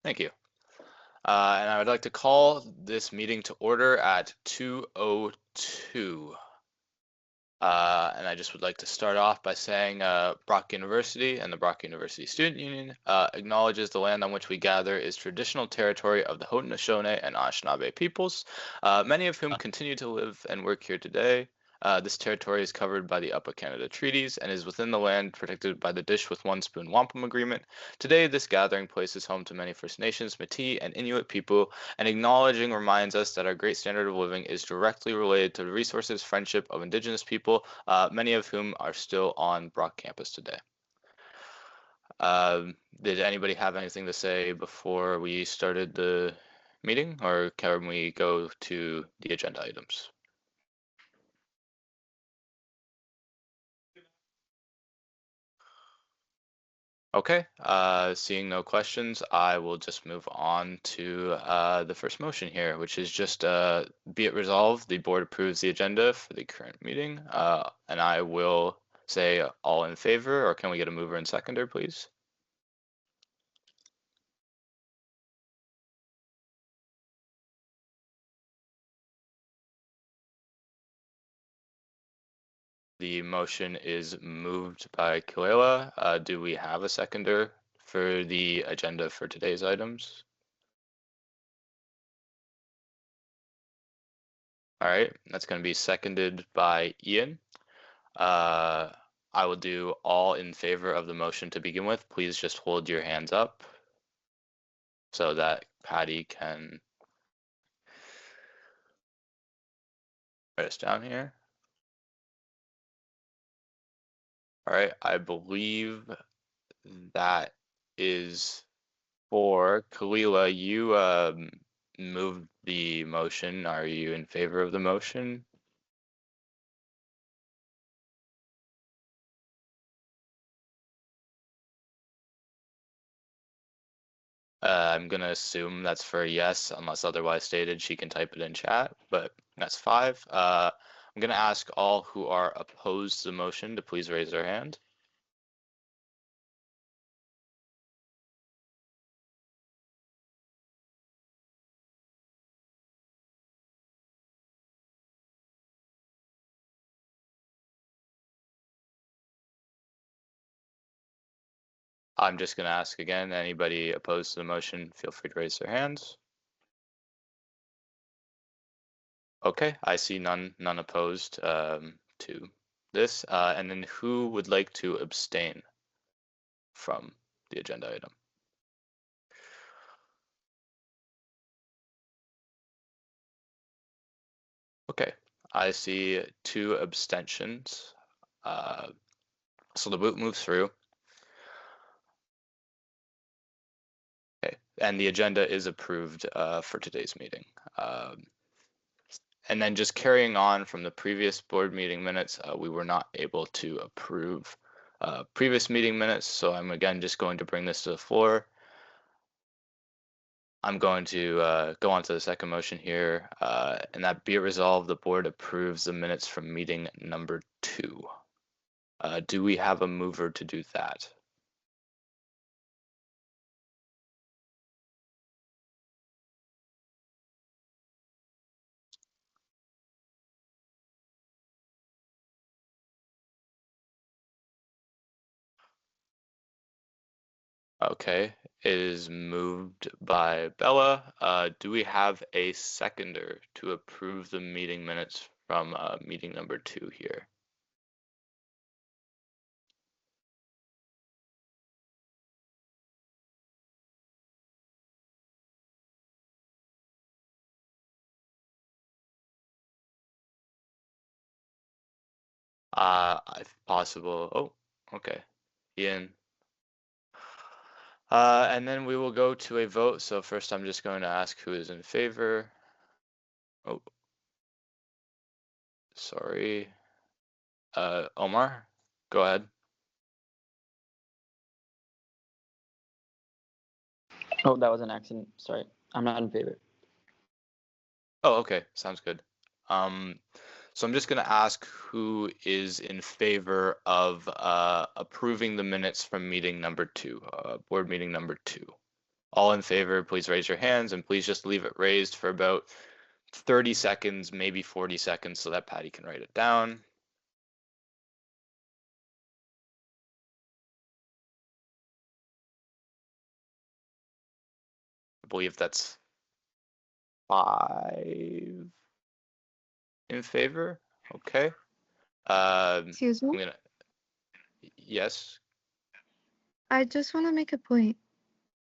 Thank you. And I would like to call this meeting to order at 2:02. And I just would like to start off by saying Brock University and the Brock University Student Union acknowledges the land on which we gather is traditional territory of the Haudenosaunee and Anishinaabe peoples, many of whom continue to live and work here today. This territory is covered by the Upper Canada Treaties and is within the land protected by the Dish with One Spoon Wampum Agreement. Today, this gathering place is home to many First Nations, Métis, and Inuit people, and acknowledging reminds us that our great standard of living is directly related to the resources, friendship of Indigenous people, many of whom are still on Brock campus today. Did anybody have anything to say before we started the meeting, or can we go to the agenda items? Okay, seeing no questions, I will just move on to the first motion here, which is just be it resolved, the board approves the agenda for the current meeting, and I will say all in favor, or can we get a mover and seconder, please? The motion is moved by Kilela. Do we have a seconder for the agenda for today's items? All right, that's going to be seconded by Ian. I will do all in favor of the motion to begin with. Please just hold your hands up so that Patty can write us down here. All right, I believe that is for Kalila. You moved the motion. Are you in favor of the motion? I'm gonna assume that's for a yes, unless otherwise stated. She can type it in chat, but that's 5. I'm gonna ask all who are opposed to the motion to please raise their hand. I'm just gonna ask again, anybody opposed to the motion, feel free to raise their hands. Okay, I see none opposed to this. And then who would like to abstain from the agenda item? Okay, I see 2 abstentions. So the vote moves through. Okay, and the agenda is approved for today's meeting. And then just carrying on from the previous board meeting minutes, we were not able to approve previous meeting minutes, so I'm again just going to bring this to the floor. I'm going to go on to the second motion here, and that be it resolved, the board approves the minutes from meeting number 2. Do we have a mover to do that? Okay, it is moved by Bella. Do we have a seconder to approve the meeting minutes from meeting number 2 here? If possible. Oh, okay. Ian. And then we will go to a vote. So first I'm just going to ask who is in favor. Oh, sorry. Omar, go ahead. Oh, that was an accident. Sorry. I'm not in favor. Oh, okay. Sounds good. So I'm just going to ask who is in favor of approving the minutes from meeting number 2, board meeting number 2. All in favor, please raise your hands, and please just leave it raised for about 30 seconds, maybe 40 seconds, so that Patty can write it down. I believe that's 5 in favor. Okay. Excuse me? Yes. I just want to make a point.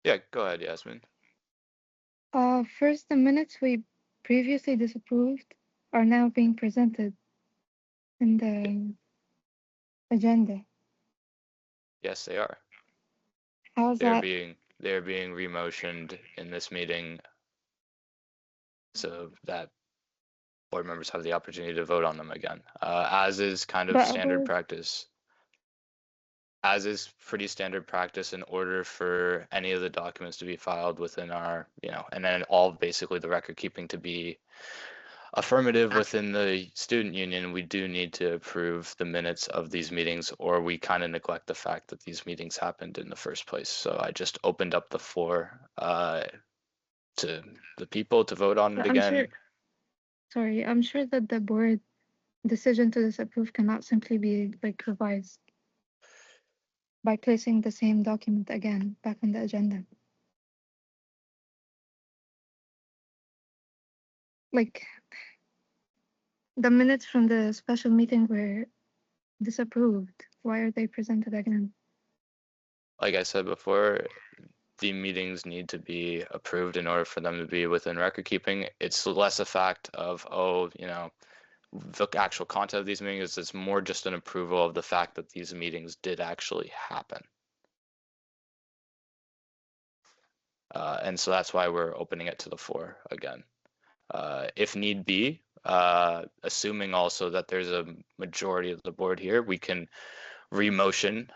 Yeah, go ahead, Yasmin. First, the minutes we previously disapproved are now being presented in the agenda. Yes, they are. How's that? They're being remotioned in this meeting so that board members have the opportunity to vote on them again, as is kind of standard practice. As is pretty standard practice in order for any of the documents to be filed within our, and then all basically the record keeping to be affirmative within the student union, we do need to approve the minutes of these meetings, or we kind of neglect the fact that these meetings happened in the first place. So I just opened up the floor to the people to vote on it again. I'm sure that the board decision to disapprove cannot simply be like revised by placing the same document again back on the agenda. Like the minutes from the special meeting were disapproved. Why are they presented again? Like I said before, the meetings need to be approved in order for them to be within record keeping. It's less a fact of, the actual content of these meetings. It's more just an approval of the fact that these meetings did actually happen. And so that's why we're opening it to the floor again. If need be, assuming also that there's a majority of the board here, we can remotion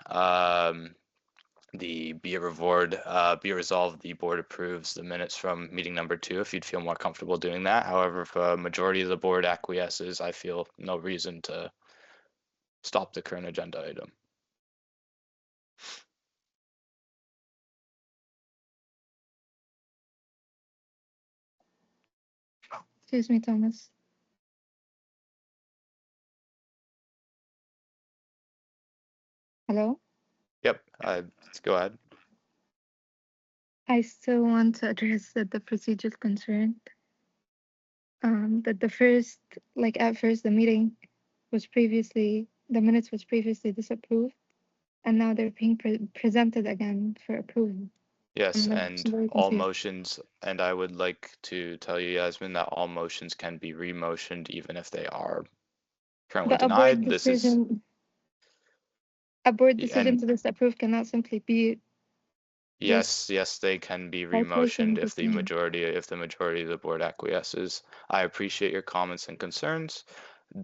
the be it resolved the board approves the minutes from meeting number 2 if you'd feel more comfortable doing that. However, if a majority of the board acquiesces, I feel no reason to stop the current agenda item. Excuse me, Thomas. Hello? Yep, let's go ahead. I still want to address that the procedural concern. That at first the meeting was previously, the minutes was previously disapproved, and now they're being presented again for approval. Yes, and all motions, and I would like to tell you, Yasmin, that all motions can be remotioned even if they are currently denied. A board decision to disapprove cannot simply be. Yes, they can be remotioned if the majority of the board acquiesces. I appreciate your comments and concerns.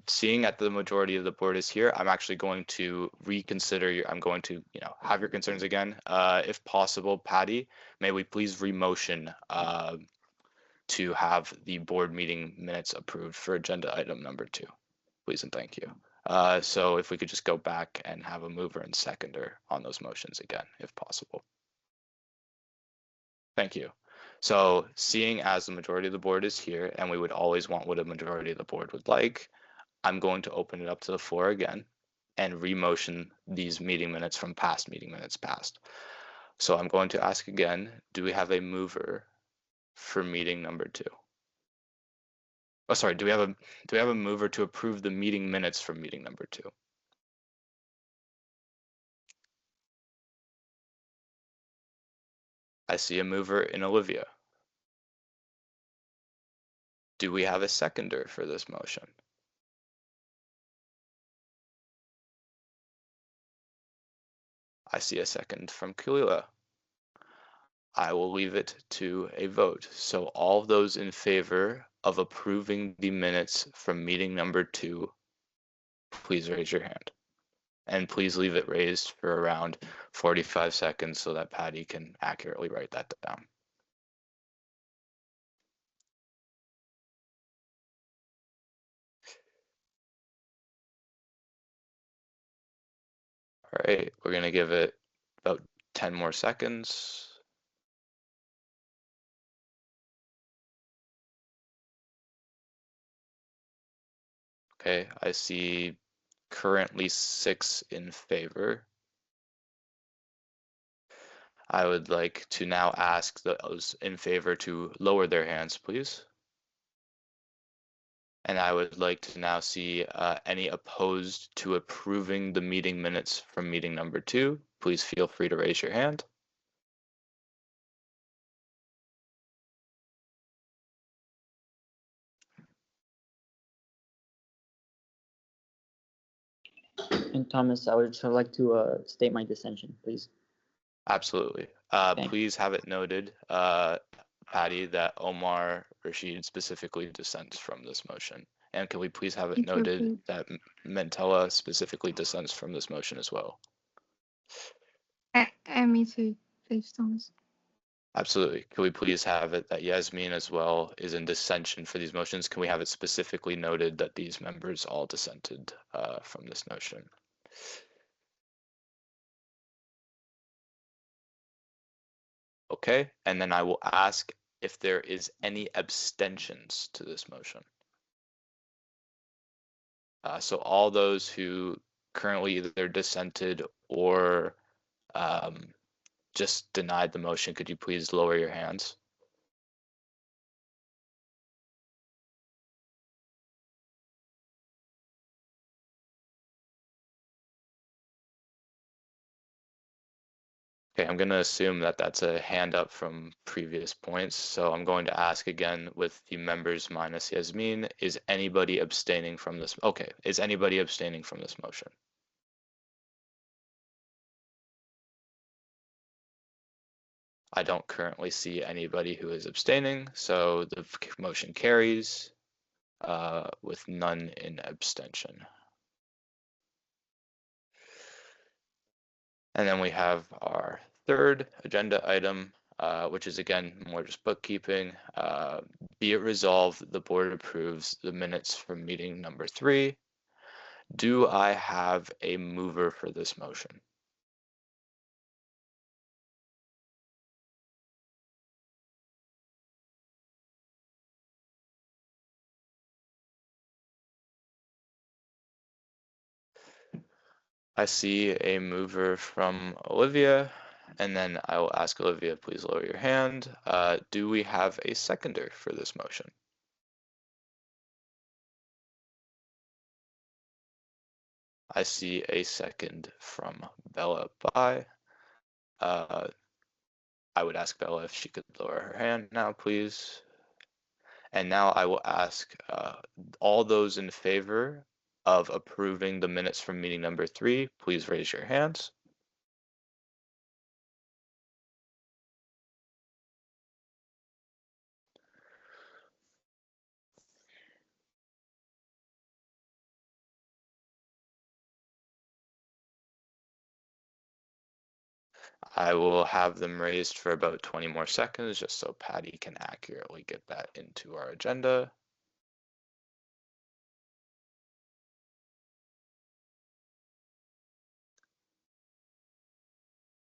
Seeing that the majority of the board is here, I'm actually going to reconsider I'm going to, have your concerns again. If possible, Patty, may we please remotion to have the board meeting minutes approved for agenda item number 2, please and thank you. So if we could just go back and have a mover and seconder on those motions again, if possible. Thank you. So seeing as the majority of the board is here, and we would always want what a majority of the board would like, I'm going to open it up to the floor again and remotion these meeting minutes from past meeting minutes past. So I'm going to ask again, do we have a mover for meeting number 2? Oh, sorry, do we have a mover to approve the meeting minutes from meeting number 2? I see a mover in Olivia. Do we have a seconder for this motion? I see a second from Kulila. I will leave it to a vote. So all those in favor of approving the minutes from meeting number 2, please raise your hand. And please leave it raised for around 45 seconds so that Patty can accurately write that down. All right, we're going to give it about 10 more seconds. Okay, I see currently 6 in favor. I would like to now ask those in favor to lower their hands, please. And I would like to now see any opposed to approving the meeting minutes from meeting number 2. Please feel free to raise your hand. And Thomas, I would like to state my dissension, please. Absolutely. Thank you. Please have it noted, Patty, that Omar Rashid specifically dissents from this motion. And can we please have it Thank you, noted please. that Mentella specifically dissents from this motion as well? And me too, please, Thomas. Absolutely. Can we please have it that Yasmin as well is in dissension for these motions? Can we have it specifically noted that these members all dissented from this motion? Okay, and then I will ask if there is any abstentions to this motion. So all those who currently either dissented or just denied the motion, could you please lower your hands? Okay, I'm going to assume that that's a hand up from previous points. So I'm going to ask again with the members minus Yasmin, is anybody abstaining from this? Okay, is anybody abstaining from this motion? I don't currently see anybody who is abstaining, so the motion carries with none in abstention. And then we have our third agenda item, which is again more just bookkeeping. Be it resolved, the board approves the minutes from meeting number 3. Do I have a mover for this motion? I see a mover from Olivia, and then I will ask Olivia, please lower your hand. Do we have a seconder for this motion? I see a second from Bella Bai. I would ask Bella if she could lower her hand now, please. And now I will ask all those in favor of approving the minutes from meeting number 3, please raise your hands. I will have them raised for about 20 more seconds just so Patty can accurately get that into our agenda.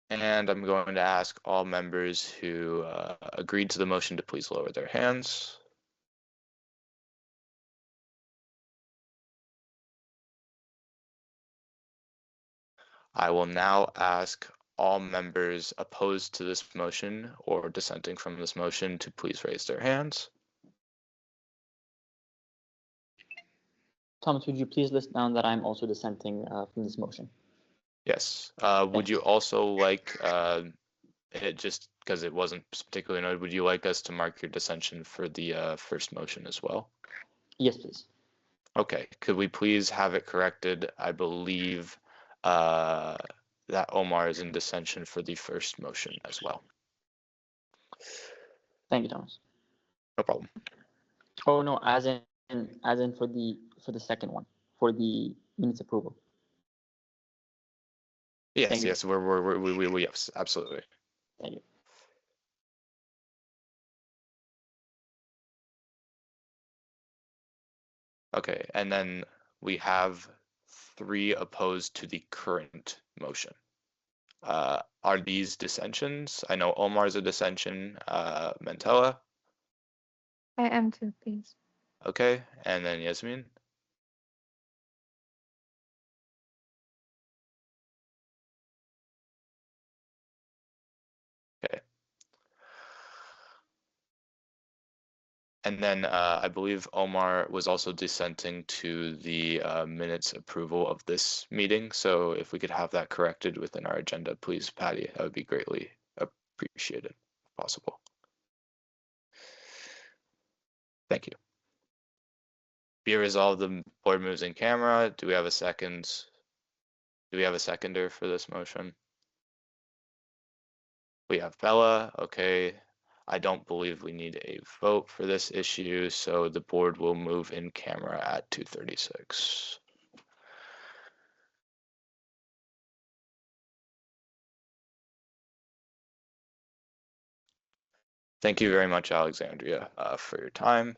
And I'm going to ask all members who agreed to the motion to please lower their hands. I will now ask all members opposed to this motion or dissenting from this motion to please raise their hands. Thomas, would you please list down that I'm also dissenting from this motion? Yes. Would you also like, it just because it wasn't particularly noted, would you like us to mark your dissension for the first motion as well? Yes, please. Okay, could we please have it corrected? I believe that Omar is in dissension for the first motion as well. Thank you, Thomas. No problem. Oh no, as in for the second one, for the minutes approval. Yes, yes, we yes, absolutely. Thank you. Okay, and then we have 3 opposed to the current motion. Are these dissensions? I know Omar's a dissension. Mentella? I am too, please. Okay, and then Yasmin? And then I believe Omar was also dissenting to the minutes approval of this meeting. So if we could have that corrected within our agenda, please, Patty, that would be greatly appreciated if possible. Thank you. Be it resolved, the board moves in camera. Do we have a second? Do we have a seconder for this motion? We have Bella. Okay. I don't believe we need a vote for this issue, so the board will move in camera at 2:36. Thank you very much, Alexandria, for your time.